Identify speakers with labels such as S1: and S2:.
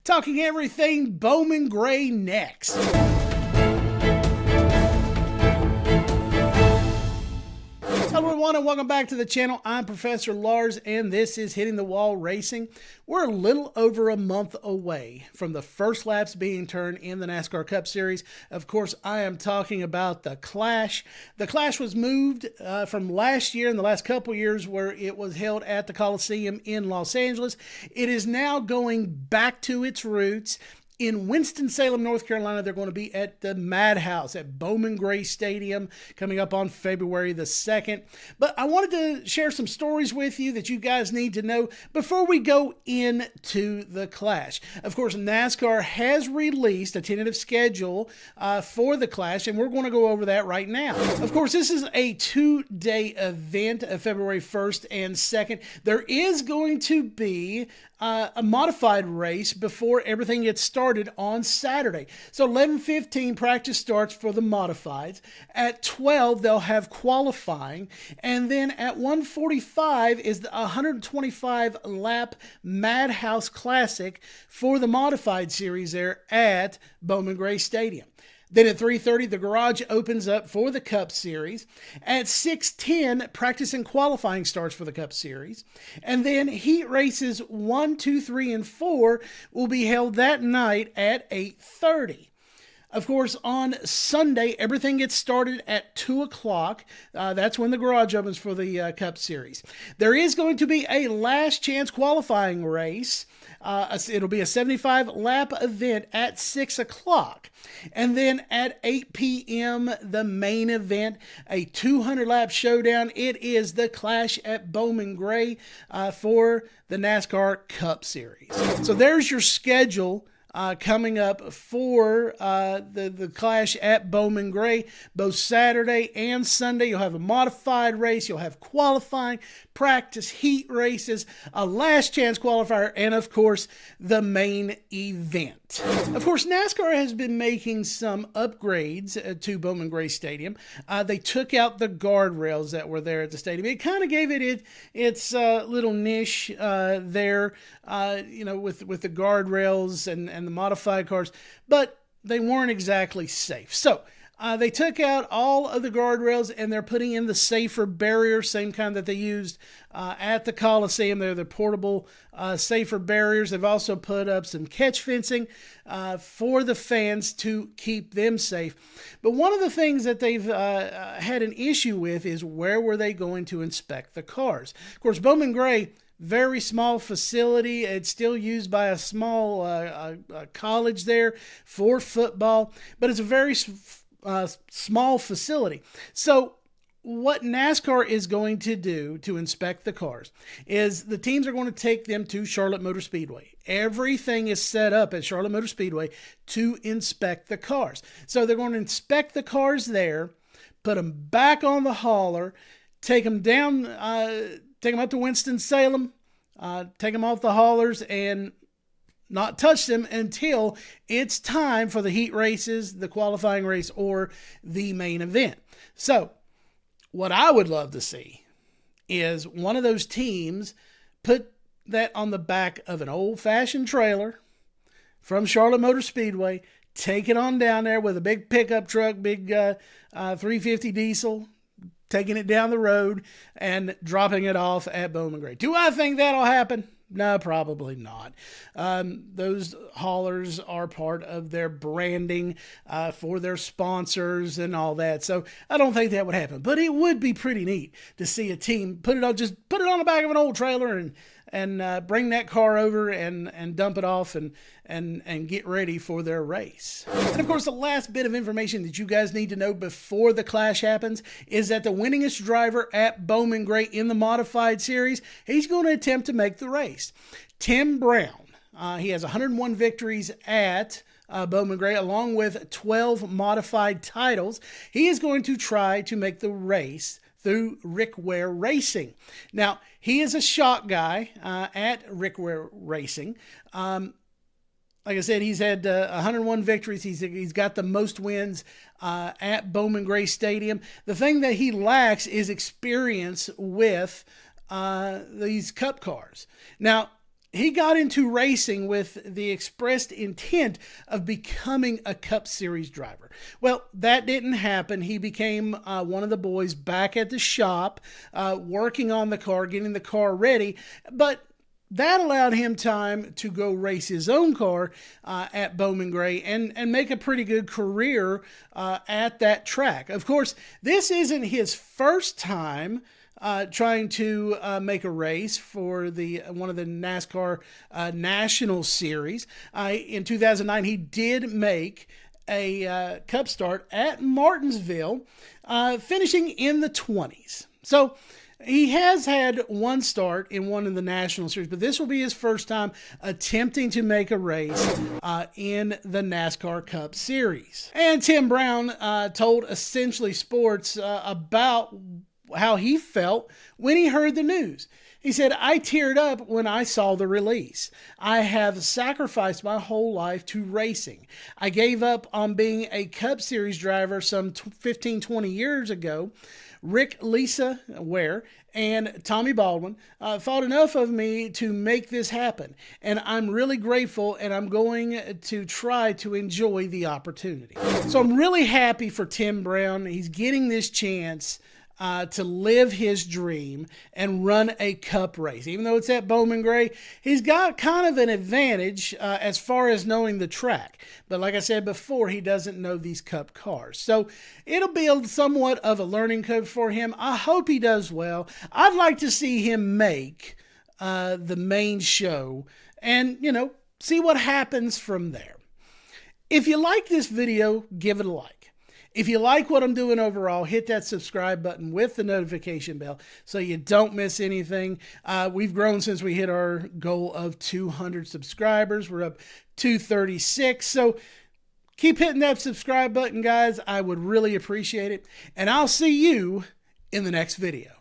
S1: talking everything Bowman Gray next. Hello everyone and welcome back to the channel. I'm Professor Lars and this is Hitting the Wall Racing. We're a little over a month away from the first laps being turned in the NASCAR Cup Series. Of course, I am talking about the Clash. The Clash was moved from last year, in the last couple years, where it was held at the Coliseum in Los Angeles. It is now going back to its roots. In Winston-Salem, North Carolina, they're going to be at the Madhouse at Bowman Gray Stadium coming up on February the 2nd. But I wanted to share some stories with you that you guys need to know before we go into the Clash. Of course, NASCAR has released a tentative schedule for the Clash, and we're going to go over that right now. Of course, this is a two-day event of February 1st and 2nd. There is going to be a modified race before everything gets started on Saturday. So 11:15 practice starts for the modifieds. At 12 they'll have qualifying, and then at 1:45 is the 125 lap Madhouse Classic for the modified series there at Bowman Gray Stadium. Then at 3:30, the garage opens up for the Cup Series. At 6:10, practice and qualifying starts for the Cup Series. And then heat races 1, 2, 3, and 4 will be held that night at 8:30. Of course, on Sunday, everything gets started at 2 o'clock. That's when the garage opens for the Cup Series. There is going to be a last chance qualifying race. It'll be a 75-lap event at 6 o'clock. And then at 8 p.m., the main event, a 200-lap showdown. It is the Clash at Bowman Gray for the NASCAR Cup Series. So there's your schedule coming up for the Clash at Bowman Gray. Both Saturday and Sunday, you'll have a modified race. You'll have qualifying, practice, heat races, a last chance qualifier, and of course, the main event. Of course, NASCAR has been making some upgrades to Bowman Gray Stadium. They took out the guardrails that were there at the stadium. It kind of gave it its little niche there, with the guardrails and the modified cars, but they weren't exactly safe. So they took out all of the guardrails and they're putting in the safer barriers, same kind that they used at the Coliseum. They're the portable safer barriers. They've also put up some catch fencing for the fans to keep them safe. But one of the things that they've had an issue with is where were they going to inspect the cars? Of course, Bowman Gray, very small facility. It's still used by a small college there for football, but it's a very small facility. So what NASCAR is going to do to inspect the cars is the teams are going to take them to Charlotte Motor Speedway. Everything is set up at Charlotte Motor Speedway to inspect the cars. So they're going to inspect the cars there, put them back on the hauler, take them down, take them up to Winston-Salem, take them off the haulers, and not touch them until it's time for the heat races, the qualifying race, or the main event. So what I would love to see is one of those teams put that on the back of an old-fashioned trailer from Charlotte Motor Speedway, take it on down there with a big pickup truck, big 350 diesel, taking it down the road and dropping it off at Bowman Gray. Do I think that'll happen? No, probably not. Those haulers are part of their branding for their sponsors and all that. So I don't think that would happen. But it would be pretty neat to see a team put it on the back of an old trailer and bring that car over and dump it off and get ready for their race. And of course, the last bit of information that you guys need to know before the Clash happens is that the winningest driver at Bowman Gray in the modified series, he's going to attempt to make the race. Tim Brown, he has 101 victories at Bowman Gray, along with 12 modified titles. He is going to try to make the race through Rick Ware Racing. Now, he is a shot guy at Rick Ware Racing. Like I said, he's had 101 victories. He's got the most wins at Bowman Gray Stadium. The thing that he lacks is experience with these cup cars. Now, he got into racing with the expressed intent of becoming a Cup Series driver. Well, that didn't happen. He became one of the boys back at the shop, working on the car, getting the car ready. But that allowed him time to go race his own car at Bowman Gray and make a pretty good career at that track. Of course, this isn't his first time trying to make a race for one of the NASCAR National Series. In 2009, he did make a Cup start at Martinsville, finishing in the 20s. So he has had one start in one of the National Series, but this will be his first time attempting to make a race in the NASCAR Cup Series. And Tim Brown told Essentially Sports about how he felt when he heard the news. He said, "I teared up when I saw the release. I have sacrificed my whole life to racing. I gave up on being a Cup Series driver some 15, 20 years ago. Rick, Lisa Ware, and Tommy Baldwin thought enough of me to make this happen. And I'm really grateful, and I'm going to try to enjoy the opportunity." So I'm really happy for Tim Brown. He's getting this chance to live his dream and run a Cup race. Even though it's at Bowman Gray, he's got kind of an advantage as far as knowing the track. But like I said before, he doesn't know these Cup cars. So it'll be somewhat of a learning curve for him. I hope he does well. I'd like to see him make the main show and, see what happens from there. If you like this video, give it a like. If you like what I'm doing overall, hit that subscribe button with the notification bell so you don't miss anything. We've grown since we hit our goal of 200 subscribers. We're up 236. So keep hitting that subscribe button, guys. I would really appreciate it. And I'll see you in the next video.